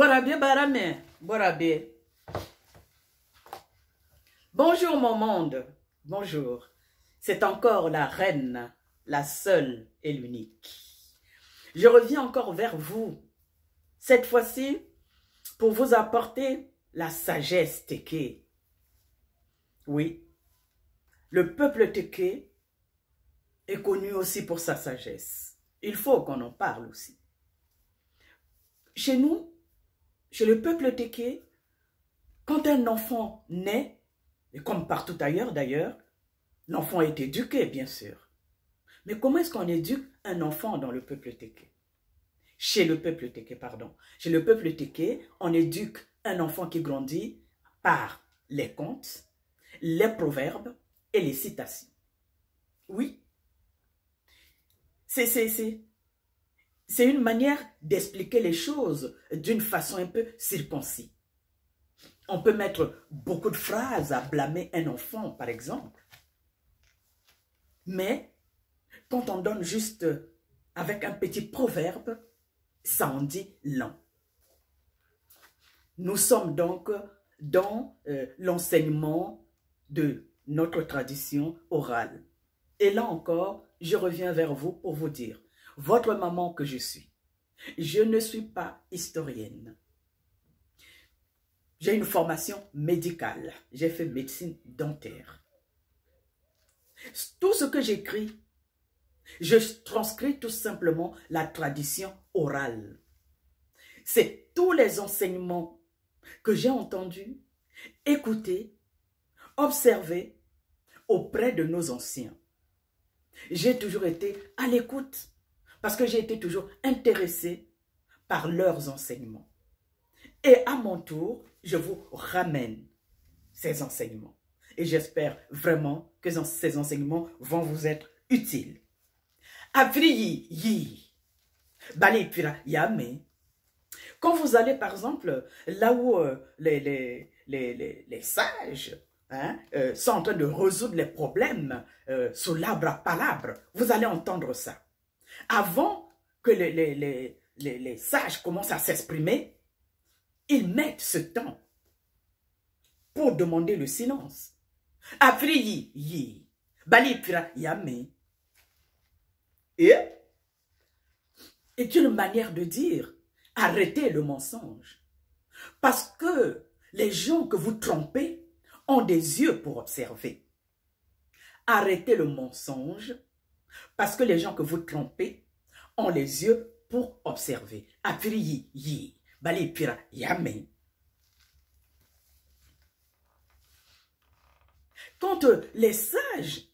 Borabie Barame, Borabie. Bonjour mon monde, bonjour. C'est encore la reine, la seule et l'unique. Je reviens encore vers vous, cette fois-ci, pour vous apporter la sagesse Téké. Oui, le peuple Téké est connu aussi pour sa sagesse. Il faut qu'on en parle aussi. Chez nous, chez le peuple Téké, quand un enfant naît, et comme partout ailleurs d'ailleurs, l'enfant est éduqué, bien sûr. Mais comment est-ce qu'on éduque un enfant dans le peuple Téké? Chez le peuple Téké, pardon. Chez le peuple Téké, on éduque un enfant qui grandit par les contes, les proverbes et les citations. Oui. C'est une manière d'expliquer les choses d'une façon un peu circoncis. On peut mettre beaucoup de phrases à blâmer un enfant, par exemple. Mais quand on donne juste avec un petit proverbe, ça en dit long. Nous sommes donc dans l'enseignement de notre tradition orale. Et là encore, je reviens vers vous pour vous dire, votre maman que je suis, je ne suis pas historienne. J'ai une formation médicale. J'ai fait médecine dentaire. Tout ce que j'écris, je transcris tout simplement la tradition orale. C'est tous les enseignements que j'ai entendus, écoutés, observés auprès de nos anciens. J'ai toujours été à l'écoute parce que j'ai été toujours intéressée par leurs enseignements. Et à mon tour, je vous ramène ces enseignements. Et j'espère vraiment que ces enseignements vont vous être utiles. Afriyi yi, bali pira yame. Quand vous allez par exemple là où les sages sont en train de résoudre les problèmes sous l'arbre à palabre, vous allez entendre ça. Avant que les sages commencent à s'exprimer, ils mettent ce temps pour demander le silence. Afriyi yi, bali pira yame. Et une manière de dire, arrêtez le mensonge. Parce que les gens que vous trompez ont des yeux pour observer. Arrêtez le mensonge parce que les gens que vous trompez ont les yeux pour observer. Afriyi yi, bali pira yame. Quand les sages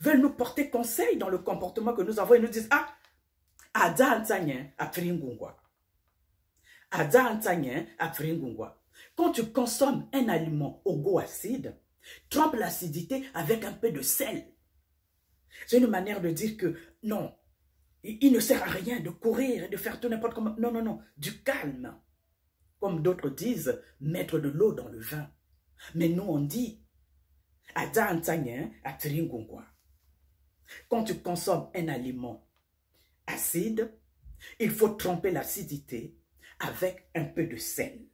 veulent nous porter conseil dans le comportement que nous avons, ils nous disent, ah, Ada Antanya Afringungwa. Ada Antanya Afringungwa. Quand tu consommes un aliment au goût acide, trempe l'acidité avec un peu de sel. C'est une manière de dire que non, il ne sert à rien de courir et de faire tout n'importe comment. Non, non, non, du calme. Comme d'autres disent, mettre de l'eau dans le vin. Mais nous on dit, Ada Antanya Afringungwa. Quand tu consommes un aliment acide, il faut tremper l'acidité avec un peu de sel.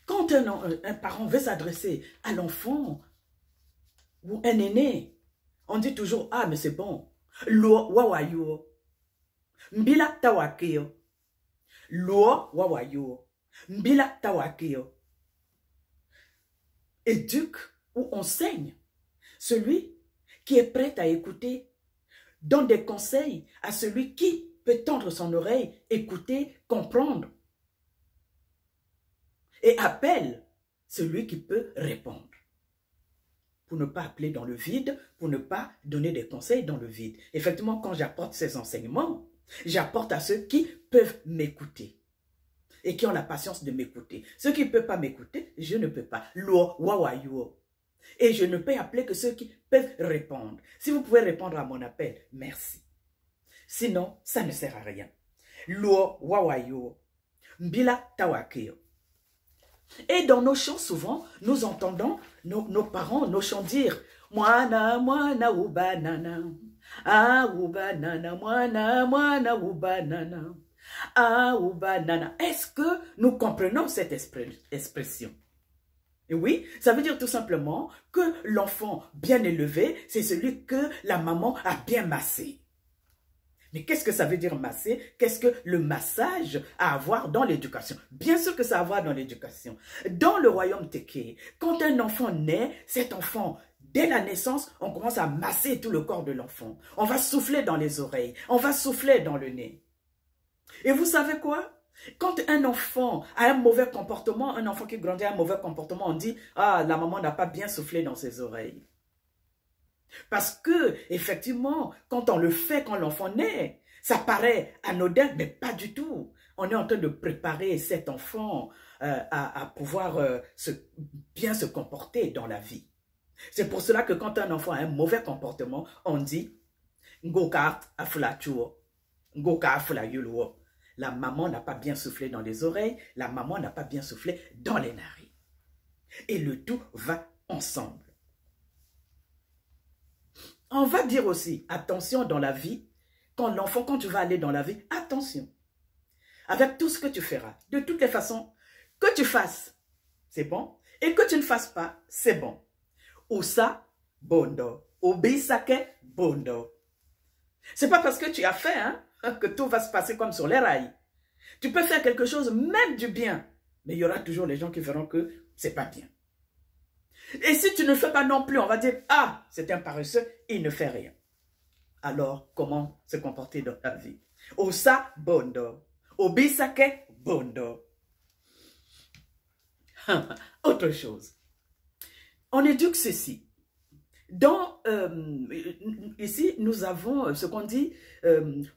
Quand un parent veut s'adresser à l'enfant ou un aîné, on dit toujours, ah mais c'est bon, lo wawayo, mbila tawakeo, lo wawayo, mbila tawakeo. Éduque ou enseigne celui qui est prêt à écouter, donne des conseils à celui qui peut tendre son oreille, écouter, comprendre. Et appelle celui qui peut répondre. Pour ne pas appeler dans le vide, pour ne pas donner des conseils dans le vide. Effectivement, quand j'apporte ces enseignements, j'apporte à ceux qui peuvent m'écouter. Et qui ont la patience de m'écouter. Ceux qui ne peuvent pas m'écouter, je ne peux pas. Lo wawayo. Et je ne peux appeler que ceux qui peuvent répondre. Si vous pouvez répondre à mon appel, merci. Sinon, ça ne sert à rien. Lo wawayo. Mbila tawakeo. Et dans nos chants, souvent, nous entendons nos parents, nos chants dire Mwana, mwana, ubanana. Ah, ubanana, mwana, mwana, ubanana. Ah ou banana. Est-ce que nous comprenons cette expression? Et oui, ça veut dire tout simplement que l'enfant bien élevé, c'est celui que la maman a bien massé. Mais qu'est-ce que ça veut dire masser? Qu'est-ce que le massage a à voir dans l'éducation? Bien sûr que ça a à voir dans l'éducation. Dans le royaume Teke, quand un enfant naît, cet enfant, dès la naissance, on commence à masser tout le corps de l'enfant. On va souffler dans les oreilles, on va souffler dans le nez. Et vous savez quoi? Quand un enfant a un mauvais comportement, un enfant qui grandit a un mauvais comportement, on dit « Ah, la maman n'a pas bien soufflé dans ses oreilles. » Parce que, effectivement, quand on le fait, quand l'enfant naît, ça paraît anodin, mais pas du tout. On est en train de préparer cet enfant à pouvoir bien se comporter dans la vie. C'est pour cela que quand un enfant a un mauvais comportement, on dit « Ngoka afulachuo, ngoka afulayuluo ». La maman n'a pas bien soufflé dans les oreilles, la maman n'a pas bien soufflé dans les narines. Et le tout va ensemble. On va dire aussi, attention dans la vie, quand tu vas aller dans la vie, attention. Avec tout ce que tu feras, de toutes les façons, que tu fasses, c'est bon. Et que tu ne fasses pas, c'est bon. Ousa, bondo. Obisake, bondo. C'est pas parce que tu as fait, hein, que tout va se passer comme sur les rails. Tu peux faire quelque chose, même du bien, mais il y aura toujours les gens qui verront que c'est pas bien. Et si tu ne fais pas non plus, on va dire, ah, c'est un paresseux, il ne fait rien. Alors, comment se comporter dans ta vie? Osa bondo, obisake bondo. Autre chose. On éduque ceci. Ici, nous avons ce qu'on dit,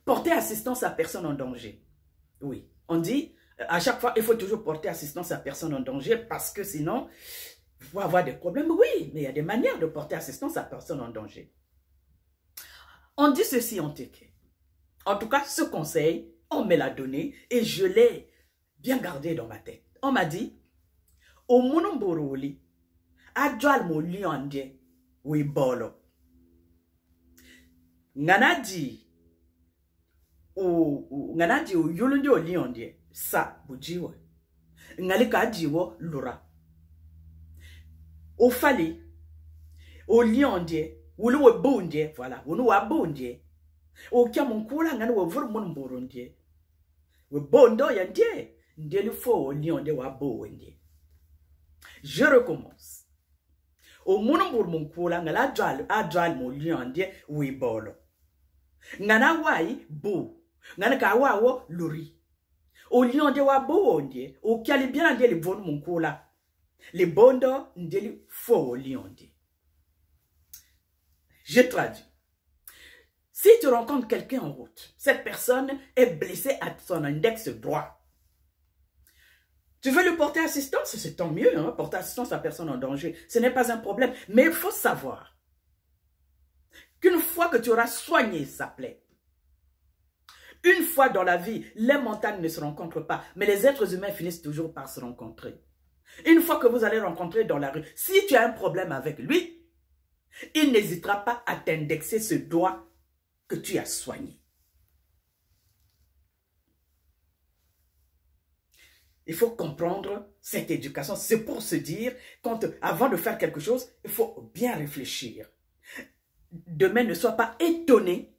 porter assistance à personne en danger. Oui, on dit, à chaque fois, il faut toujours porter assistance à personne en danger parce que sinon, il faut avoir des problèmes. Oui, mais il y a des manières de porter assistance à personne en danger. On dit ceci en Teke. En tout cas, ce conseil, on me l'a donné et je l'ai bien gardé dans ma tête. On m'a dit, au monomboroli, adjoal mo liandie, oui bolo. Nganadi, nganaji o yulundi o liandie, sa bujiwa. Ngalika diwo lura. O fali, o liandie, wulu we bondie, voilà, wulu wa bondie. O kia monkula ngani we vuru monomborondie. We bondo yandie, ndie lu fo o liandie wa bo wendie. Je recommence. Au monombur mon kola ngala adral mo liandie we bolo. Ngana wai bo. Ngana ka wa wo lori. Au liandie wa bo ondie. Au kiali bien andie le bon mon kola. Le bondo ndie li fo liandie. Je traduis. Si tu rencontres quelqu'un en route, cette personne est blessée à son index droit. Tu veux lui porter assistance, c'est tant mieux, hein, porter assistance à personne en danger. Ce n'est pas un problème. Mais il faut savoir qu'une fois que tu auras soigné sa plaie, une fois dans la vie, les montagnes ne se rencontrent pas, mais les êtres humains finissent toujours par se rencontrer. Une fois que vous allez rencontrer dans la rue, si tu as un problème avec lui, il n'hésitera pas à t'indexer ce doigt que tu as soigné. Il faut comprendre cette éducation. C'est pour se dire, avant de faire quelque chose, il faut bien réfléchir. Demain, ne sois pas étonné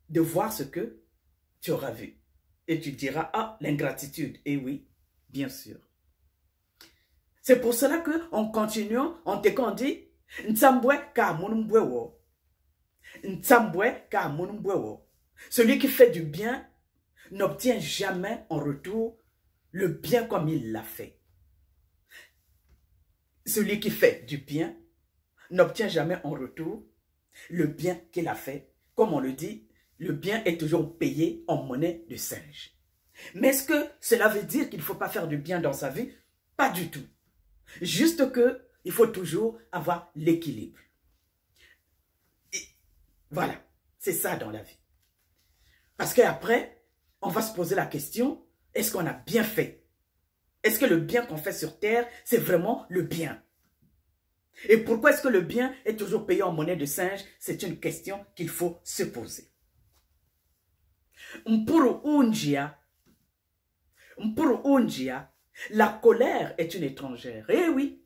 de voir ce que tu auras vu. Et tu diras, ah, l'ingratitude. Et oui, bien sûr. C'est pour cela qu'en continuant, on dit, Ntsambwe ka monumbwe wo. Ntsambwe ka monumbwe wo. Celui qui fait du bien n'obtient jamais en retour le bien comme il l'a fait. Celui qui fait du bien n'obtient jamais en retour le bien qu'il a fait. Comme on le dit, le bien est toujours payé en monnaie de singe. Mais est-ce que cela veut dire qu'il ne faut pas faire du bien dans sa vie? Pas du tout. Juste que il faut toujours avoir l'équilibre. Voilà, c'est ça dans la vie. Parce qu'après, on va se poser la question, est-ce qu'on a bien fait? Est-ce que le bien qu'on fait sur terre, c'est vraiment le bien? Et pourquoi est-ce que le bien est toujours payé en monnaie de singe? C'est une question qu'il faut se poser. Mpuru unjia, la colère est une étrangère. Eh oui,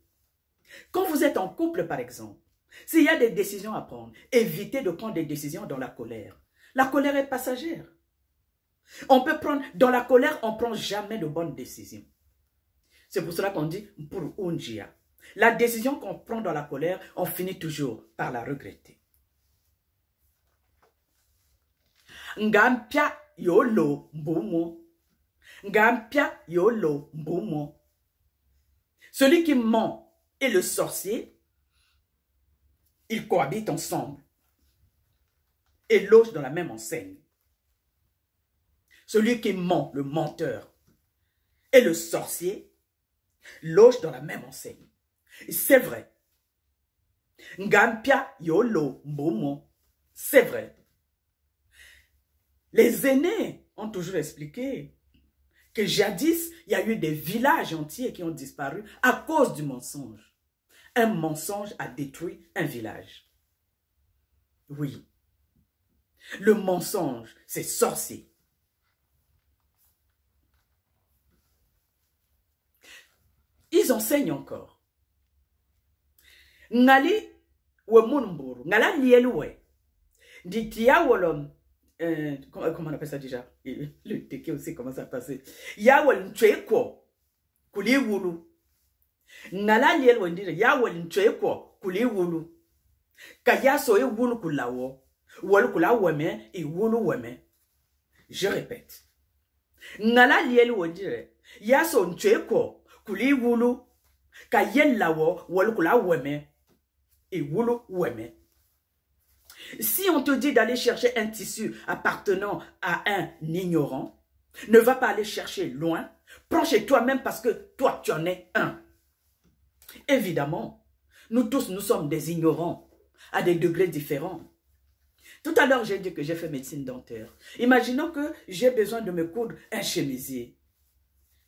quand vous êtes en couple par exemple, s'il y a des décisions à prendre, évitez de prendre des décisions dans la colère. La colère est passagère. On peut prendre, dans la colère, on ne prend jamais de bonnes décisions. C'est pour cela qu'on dit pour unjia. La décision qu'on prend dans la colère, on finit toujours par la regretter. Ngampia yolo mbumo. Ngampia yolo mbumo. Celui qui ment et le sorcier, ils cohabitent ensemble et logent dans la même enseigne. Celui qui ment, le menteur, et le sorcier logent dans la même enseigne. C'est vrai. Ngampia yolo mbumo. C'est vrai. Les aînés ont toujours expliqué que jadis, il y a eu des villages entiers qui ont disparu à cause du mensonge. Un mensonge a détruit un village. Oui. Le mensonge, c'est sorcier. Ils enseignent encore. Ngali we munburu, ngala lielwe. Ditia wolom. Comment on appelle ça déjà? Le teke aussi commence à passer. Yawel ncheko kuli wulu. Ngala lielwe ndire yawel ncheko kuli wulu. Kaya so e wulu kulawo. Wolu kula weme e wulu weme. Je répète. Ngala lielwe ndire yaso ncheko kuli wulu. Kayel lawo wolu kula weme e wulu weme. Si on te dit d'aller chercher un tissu appartenant à un ignorant, ne va pas aller chercher loin. Prends chez toi-même parce que toi, tu en es un. Évidemment, nous tous, nous sommes des ignorants à des degrés différents. Tout à l'heure, j'ai dit que j'ai fait médecine dentaire. Imaginons que j'ai besoin de me coudre un chemisier.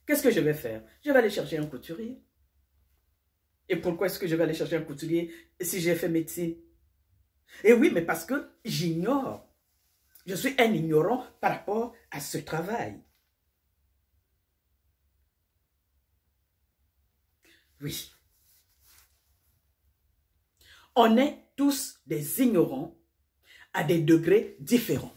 Qu'est-ce que je vais faire? Je vais aller chercher un couturier. Et pourquoi est-ce que je vais aller chercher un couturier si j'ai fait médecine? Et oui, mais parce que j'ignore. Je suis un ignorant par rapport à ce travail. Oui. On est tous des ignorants à des degrés différents.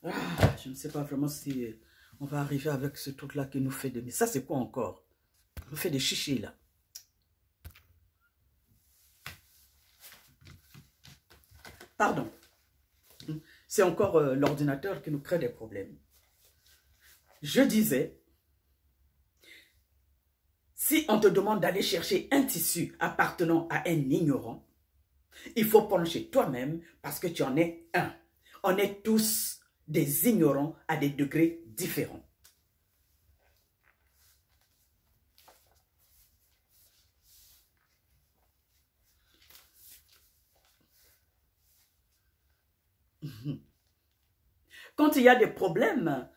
Ah, je ne sais pas vraiment si on va arriver avec ce truc-là qui nous fait de... Mais ça, c'est quoi encore? On nous fait des chichis, là. Pardon. C'est encore l'ordinateur qui nous crée des problèmes. Je disais, si on te demande d'aller chercher un tissu appartenant à un ignorant, il faut prendre chez toi-même parce que tu en es un. On est tous des ignorants à des degrés différents. Quand il y a des problèmes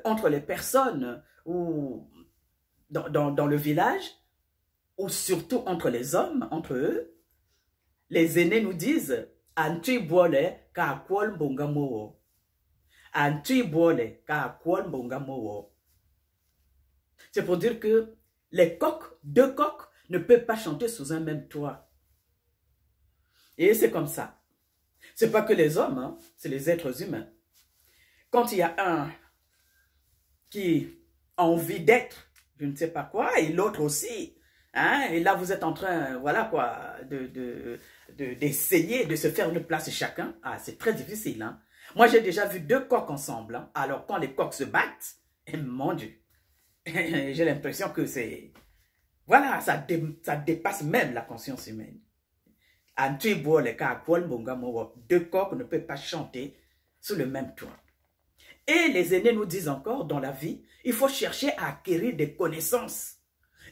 entre les personnes ou dans le village, ou surtout entre les hommes, entre eux, les aînés nous disent « Antui boole ka kwol mbonga mowo. Antui boole ka kwol mbonga mowo. » C'est pour dire que les coqs, deux coqs, ne peuvent pas chanter sous un même toit. Et c'est comme ça. C'est pas que les hommes, hein, c'est les êtres humains. Quand il y a un qui a envie d'être, je ne sais pas quoi, et l'autre aussi, hein, et là vous êtes en train, voilà quoi, d'essayer de se faire une place chacun. Ah, c'est très difficile, hein. Moi, j'ai déjà vu deux coqs ensemble, hein. Alors quand les coqs se battent, eh, mon Dieu, j'ai l'impression que c'est, voilà, ça dépasse même la conscience humaine. Deux coqs ne peuvent pas chanter sous le même toit. Et les aînés nous disent encore, dans la vie, il faut chercher à acquérir des connaissances.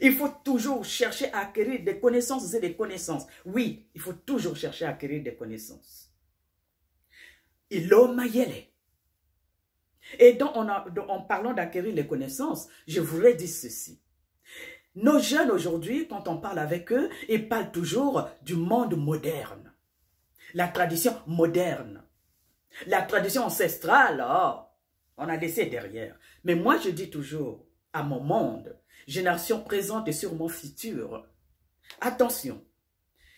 Il faut toujours chercher à acquérir des connaissances et des connaissances. Oui, il faut toujours chercher à acquérir des connaissances. Et en parlant d'acquérir les connaissances, je voudrais dire ceci. Nos jeunes aujourd'hui, quand on parle avec eux, ils parlent toujours du monde moderne. La tradition moderne. La tradition ancestrale, oh, on a laissé derrière. Mais moi, je dis toujours à mon monde, génération présente et sûrement future, attention,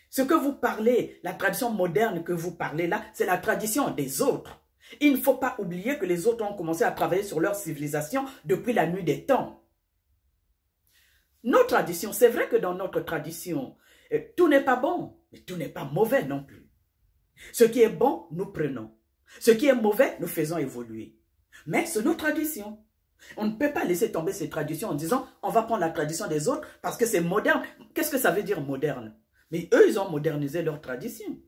ce que vous parlez, la tradition moderne que vous parlez là, c'est la tradition des autres. Il ne faut pas oublier que les autres ont commencé à travailler sur leur civilisation depuis la nuit des temps. Nos traditions, c'est vrai que dans notre tradition, tout n'est pas bon, mais tout n'est pas mauvais non plus. Ce qui est bon, nous prenons. Ce qui est mauvais, nous faisons évoluer. Mais c'est nos traditions. On ne peut pas laisser tomber ces traditions en disant on va prendre la tradition des autres parce que c'est moderne. Qu'est-ce que ça veut dire moderne? Mais eux, ils ont modernisé leur tradition.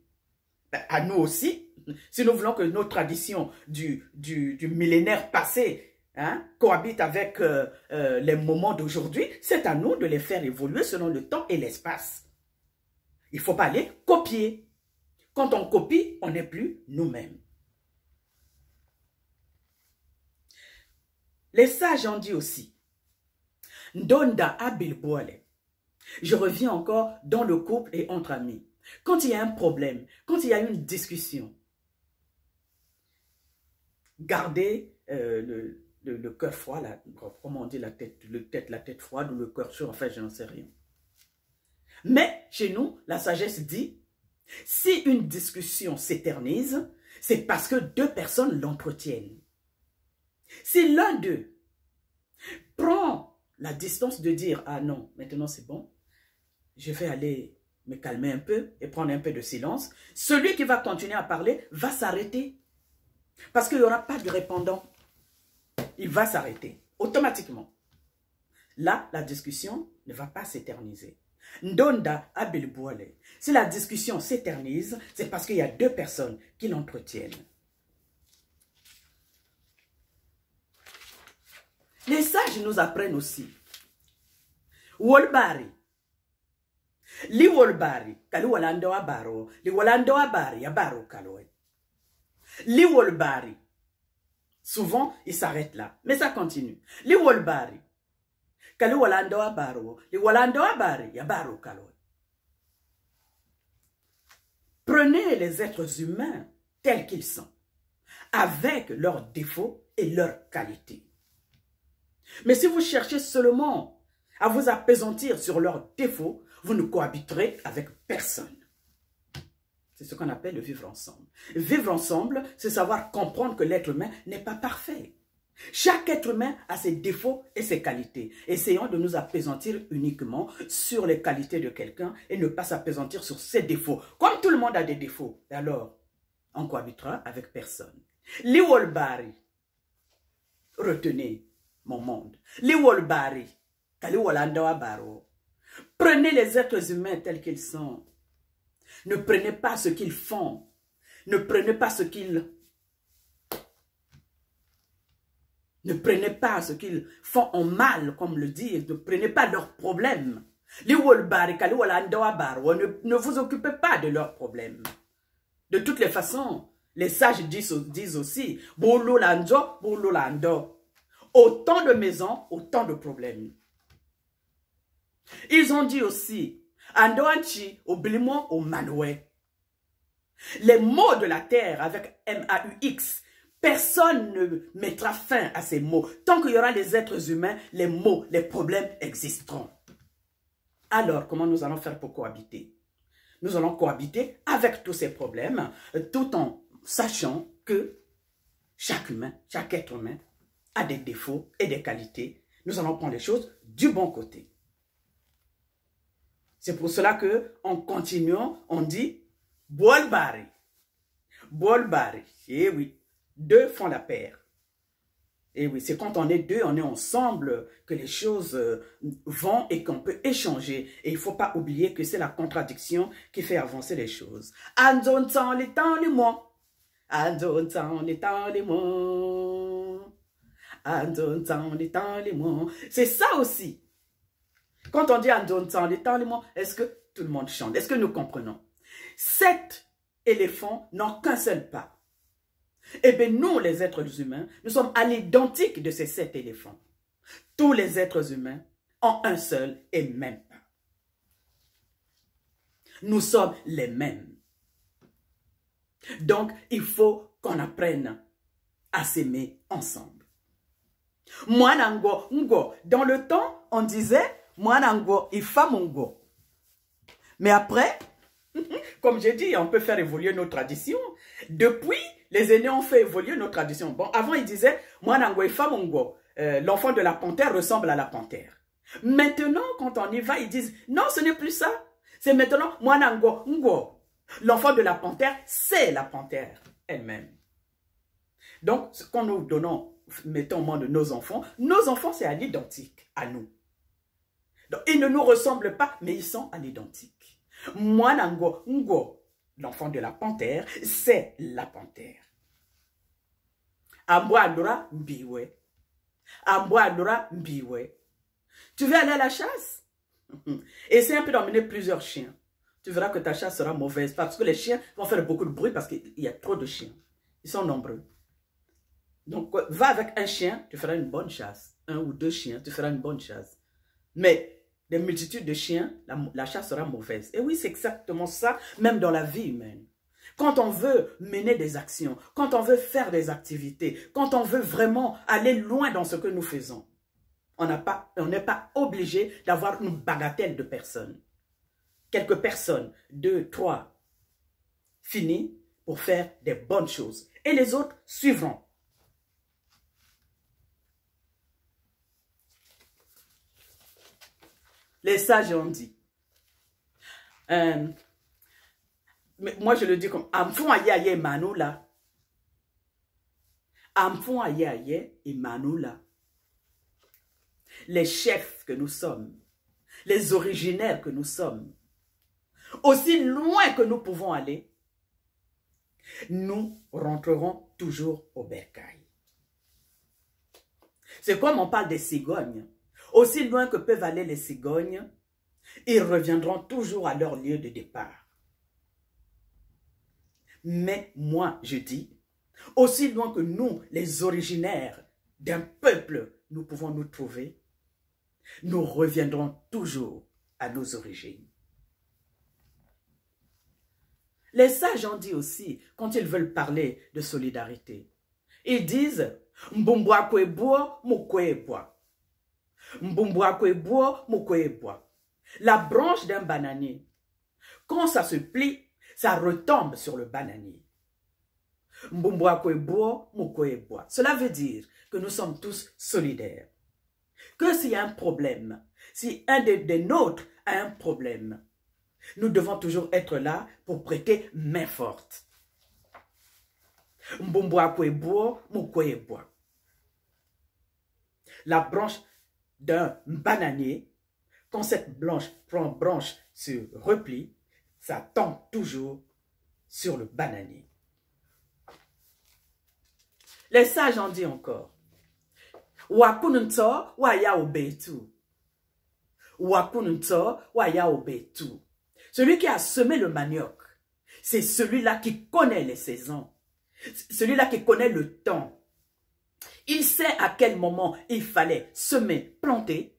Ben, à nous aussi, si nous voulons que nos traditions du millénaire passé cohabitent avec les moments d'aujourd'hui, c'est à nous de les faire évoluer selon le temps et l'espace. Il ne faut pas aller copier. Quand on copie, on n'est plus nous-mêmes. Les sages ont dit aussi, Ndonda abilboale. Je reviens encore dans le couple et entre amis. Quand il y a un problème, quand il y a une discussion, gardez le cœur froid, comment on dit la tête froide ou le cœur chaud, enfin je n'en sais rien. Mais chez nous, la sagesse dit, si une discussion s'éternise, c'est parce que deux personnes l'entretiennent. Si l'un d'eux prend la distance de dire « Ah non, maintenant c'est bon, je vais aller me calmer un peu et prendre un peu de silence », celui qui va continuer à parler va s'arrêter. Parce qu'il n'y aura pas de répondant. Il va s'arrêter automatiquement. Là, la discussion ne va pas s'éterniser. Ndonda abilboale. Si la discussion s'éternise, c'est parce qu'il y a deux personnes qui l'entretiennent. Les sages nous apprennent aussi. Wolbari. Li wolbari. Kali walando abaro. Li walando abari. Abaro kaloe. Li wolbari. Souvent, il s'arrête là. Mais ça continue. Li wolbari. Kali walando abaro. Li walando abari. Abaro kaloe. Prenez les êtres humains tels qu'ils sont, avec leurs défauts et leurs qualités. Mais si vous cherchez seulement à vous appesantir sur leurs défauts, vous ne cohabiterez avec personne. C'est ce qu'on appelle le vivre ensemble. Vivre ensemble, c'est savoir comprendre que l'être humain n'est pas parfait. Chaque être humain a ses défauts et ses qualités. Essayons de nous appesantir uniquement sur les qualités de quelqu'un et ne pas s'appesantir sur ses défauts. Comme tout le monde a des défauts, alors on cohabitera avec personne. Li wolbari, retenez mon monde. Li wolbari, kali wolando abaro. Prenez les êtres humains tels qu'ils sont. Ne prenez pas ce qu'ils font. Ne prenez pas ce qu'ils... Ne prenez pas ce qu'ils font en mal, comme le dit. Ne prenez pas leurs problèmes. Li wolbari, kali wolando abaro. Ne vous occupez pas de leurs problèmes. De toutes les façons, les sages disent aussi, Bololando, bololando. Autant de maisons, autant de problèmes. Ils ont dit aussi, Andoanchi, Oblimo, au Manoué. Les mots de la terre avec M-A-U-X, personne ne mettra fin à ces mots. Tant qu'il y aura les êtres humains, les mots, les problèmes existeront. Alors, comment nous allons faire pour cohabiter? Nous allons cohabiter avec tous ces problèmes, tout en sachant que chaque humain, chaque être humain, a des défauts et des qualités. Nous allons prendre les choses du bon côté. C'est pour cela que, en continuant, on dit Bolbari. Bolbari. Et oui, deux font la paire. Et oui, c'est quand on est deux, on est ensemble que les choses vont et qu'on peut échanger. Et il ne faut pas oublier que c'est la contradiction qui fait avancer les choses. Andon temps les temps les mois. Andon temps les temps les mois. Andon temps les temps les mois. C'est ça aussi. Quand on dit Andon temps les temps les mois, est-ce que tout le monde chante? Est-ce que nous comprenons? 7 éléphants n'ont qu'un seul pas. Eh bien, nous, les êtres humains, nous sommes à l'identique de ces 7 éléphants. Tous les êtres humains ont un seul et même pas. Nous sommes les mêmes. Donc, il faut qu'on apprenne à s'aimer ensemble. Mwanango, ngo. Dans le temps, on disait, mwanango, ifamongo. Mais après, comme j'ai dit, on peut faire évoluer nos traditions. Depuis, les aînés ont fait évoluer nos traditions. Bon, avant, ils disaient, mwanango, ifamongo. L'enfant de la panthère ressemble à la panthère. Maintenant, quand on y va, ils disent, non, ce n'est plus ça. C'est maintenant, mwanango, ngo. L'enfant de la panthère, c'est la panthère elle-même. Donc, quand nous donnons, mettons au monde nos enfants, c'est à l'identique, à nous. Donc, ils ne nous ressemblent pas, mais ils sont à l'identique. Mwanango, ngo, l'enfant de la panthère, c'est la panthère. Amboadora, mbiwe. Amboadora, mbiwe. Tu veux aller à la chasse? Essaye un peu d'emmener plusieurs chiens. Tu verras que ta chasse sera mauvaise parce que les chiens vont faire beaucoup de bruit parce qu'il y a trop de chiens. Ils sont nombreux. Donc, va avec un chien, tu feras une bonne chasse. Un ou deux chiens, tu feras une bonne chasse. Mais des multitudes de chiens, la chasse sera mauvaise. Et oui, c'est exactement ça, même dans la vie humaine. Quand on veut mener des actions, quand on veut faire des activités, quand on veut vraiment aller loin dans ce que nous faisons, on n'est pas obligé d'avoir une bagatelle de personnes. Quelques personnes, 2, 3, finissent pour faire des bonnes choses. Et les autres suivront. Les sages ont dit. Mais moi, je le dis comme Amfon aye aye Manoula. Amfon aye aye et Manoula. Les chefs que nous sommes, les originaires que nous sommes, aussi loin que nous pouvons aller, nous rentrerons toujours au bercail. C'est comme on parle des cigognes. Aussi loin que peuvent aller les cigognes, ils reviendront toujours à leur lieu de départ. Mais moi, je dis, aussi loin que nous, les originaires d'un peuple, nous pouvons nous trouver, nous reviendrons toujours à nos origines. Les sages ont dit aussi, quand ils veulent parler de solidarité, ils disent « Mbumbwa kwebo, mukwebwa ». La branche d'un bananier, quand ça se plie, ça retombe sur le bananier. Cela veut dire que nous sommes tous solidaires. Que s'il y a un problème, si un des nôtres a un problème, nous devons toujours être là pour prêter main forte. La branche d'un bananier, quand cette branche se replie, ça tombe toujours sur le bananier. Les sages ont dit encore, Wakununto waya obetu. Wakununto waya obetu. Celui qui a semé le manioc, c'est celui-là qui connaît les saisons, celui-là qui connaît le temps. Il sait à quel moment il fallait semer, planter.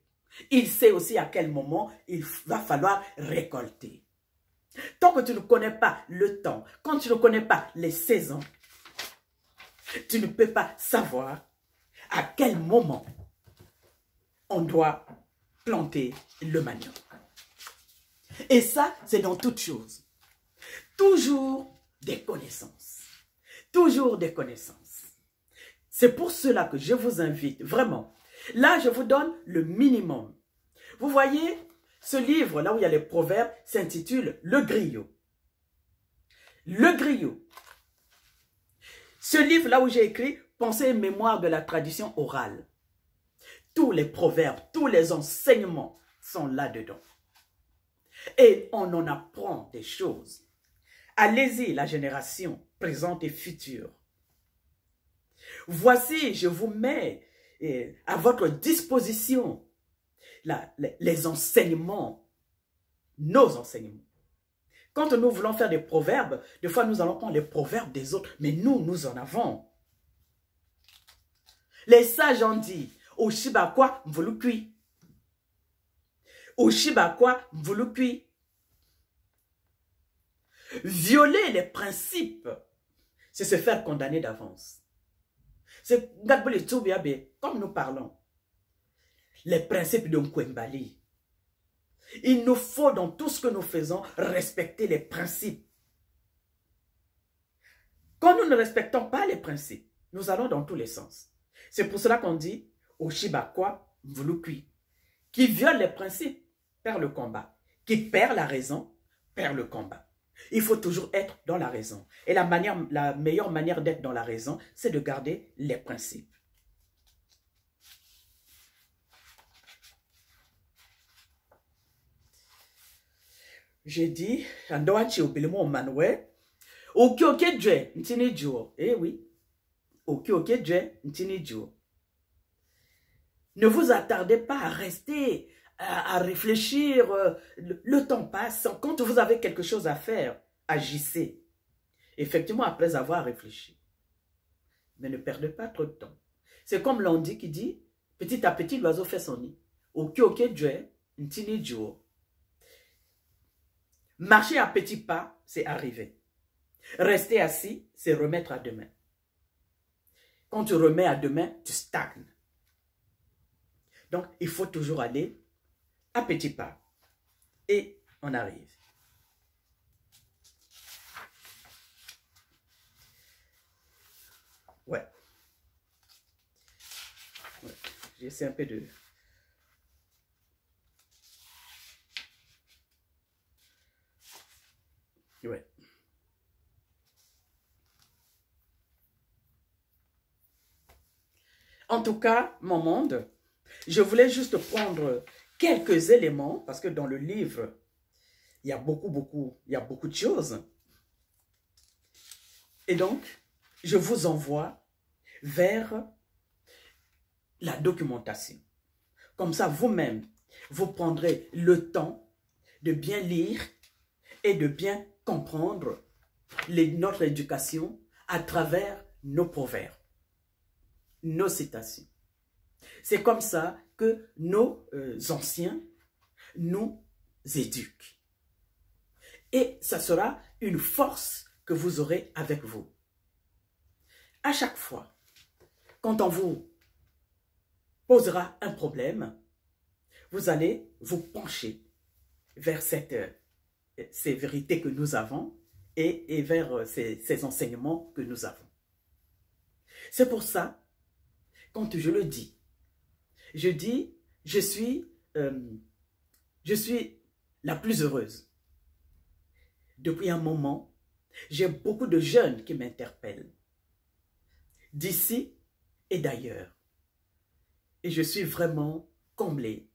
Il sait aussi à quel moment il va falloir récolter. Tant que tu ne connais pas le temps, quand tu ne connais pas les saisons, tu ne peux pas savoir à quel moment on doit planter le manioc. Et ça, c'est dans toutes choses. Toujours des connaissances. Toujours des connaissances. C'est pour cela que je vous invite, vraiment. Là, je vous donne le minimum. Vous voyez, ce livre, là où il y a les proverbes, s'intitule « Le Griot ». Le Griot. Ce livre, là où j'ai écrit « Pensée et mémoire de la tradition orale ». Tous les proverbes, tous les enseignements sont là-dedans. Et on en apprend des choses. Allez-y, la génération présente et future. Voici, je vous mets à votre disposition les enseignements, nos enseignements. Quand nous voulons faire des proverbes, des fois nous allons prendre les proverbes des autres, mais nous en avons. Les sages ont dit, Oshibakwa mvolukui. Oshibakwa mvolukui. Violer les principes c'est se faire condamner d'avance. C'est, comme nous parlons, les principes de Mkwembali. Il nous faut, dans tout ce que nous faisons, respecter les principes. Quand nous ne respectons pas les principes, nous allons dans tous les sens. C'est pour cela qu'on dit, Oshibakwa Mvulukui, qui viole les principes, perd le combat. Qui perd la raison, perd le combat. Il faut toujours être dans la raison. Et la meilleure manière d'être dans la raison, c'est de garder les principes. J'ai dit, Andoachi Obelemo Manwe, Okioke Dje, Ntini Djo. Eh oui, Okioke Dje, Ntini Djo. Ne vous attardez pas à rester, à réfléchir. Le temps passe. Quand vous avez quelque chose à faire, agissez. Effectivement, après avoir réfléchi. Mais ne perdez pas trop de temps. C'est comme l'on qui dit, petit à petit, l'oiseau fait son nid. Okioke Dje, Ntini Djo. Marcher à petits pas, c'est arriver. Rester assis, c'est remettre à demain. Quand tu remets à demain, tu stagnes. Donc, il faut toujours aller à petits pas. Et on arrive. Ouais. J'essaie un peu de... Ouais. En tout cas, mon monde, je voulais juste prendre quelques éléments, parce que dans le livre, il y a beaucoup de choses. Et donc, je vous envoie vers la documentation. Comme ça, vous-même, vous prendrez le temps de bien lire et de bien comprendre notre éducation à travers nos proverbes, nos citations. C'est comme ça que nos anciens nous éduquent. Et ça sera une force que vous aurez avec vous. À chaque fois, quand on vous posera un problème, vous allez vous pencher vers ces vérités que nous avons et vers ces enseignements que nous avons. C'est pour ça, quand je le dis, je dis, je suis la plus heureuse. Depuis un moment, j'ai beaucoup de jeunes qui m'interpellent, d'ici et d'ailleurs. Et je suis vraiment comblée.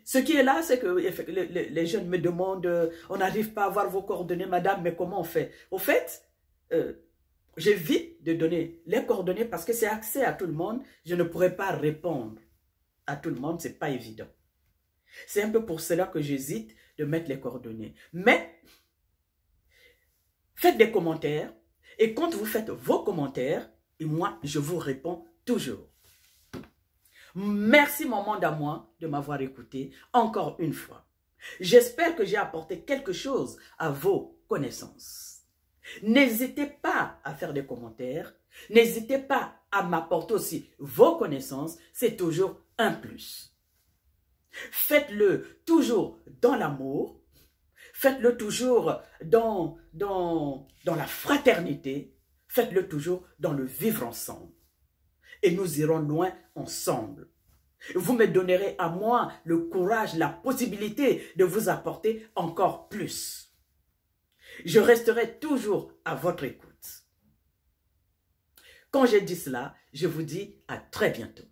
Ce qui est là, c'est que les jeunes me demandent, on n'arrive pas à avoir vos coordonnées, madame, mais comment on fait? Au fait, j'évite de donner les coordonnées parce que c'est accès à tout le monde. Je ne pourrais pas répondre à tout le monde, ce n'est pas évident. C'est un peu pour cela que j'hésite de mettre les coordonnées. Mais, faites des commentaires et quand vous faites vos commentaires, et moi, je vous réponds toujours. Merci, mon monde à moi, de m'avoir écouté encore une fois. J'espère que j'ai apporté quelque chose à vos connaissances. N'hésitez pas à faire des commentaires. N'hésitez pas à m'apporter aussi vos connaissances. C'est toujours un plus. Faites-le toujours dans l'amour. Faites-le toujours dans la fraternité. Faites-le toujours dans le vivre ensemble. Et nous irons loin ensemble. Vous me donnerez à moi le courage, la possibilité de vous apporter encore plus. Je resterai toujours à votre écoute. Quand j'ai dit cela, je vous dis à très bientôt.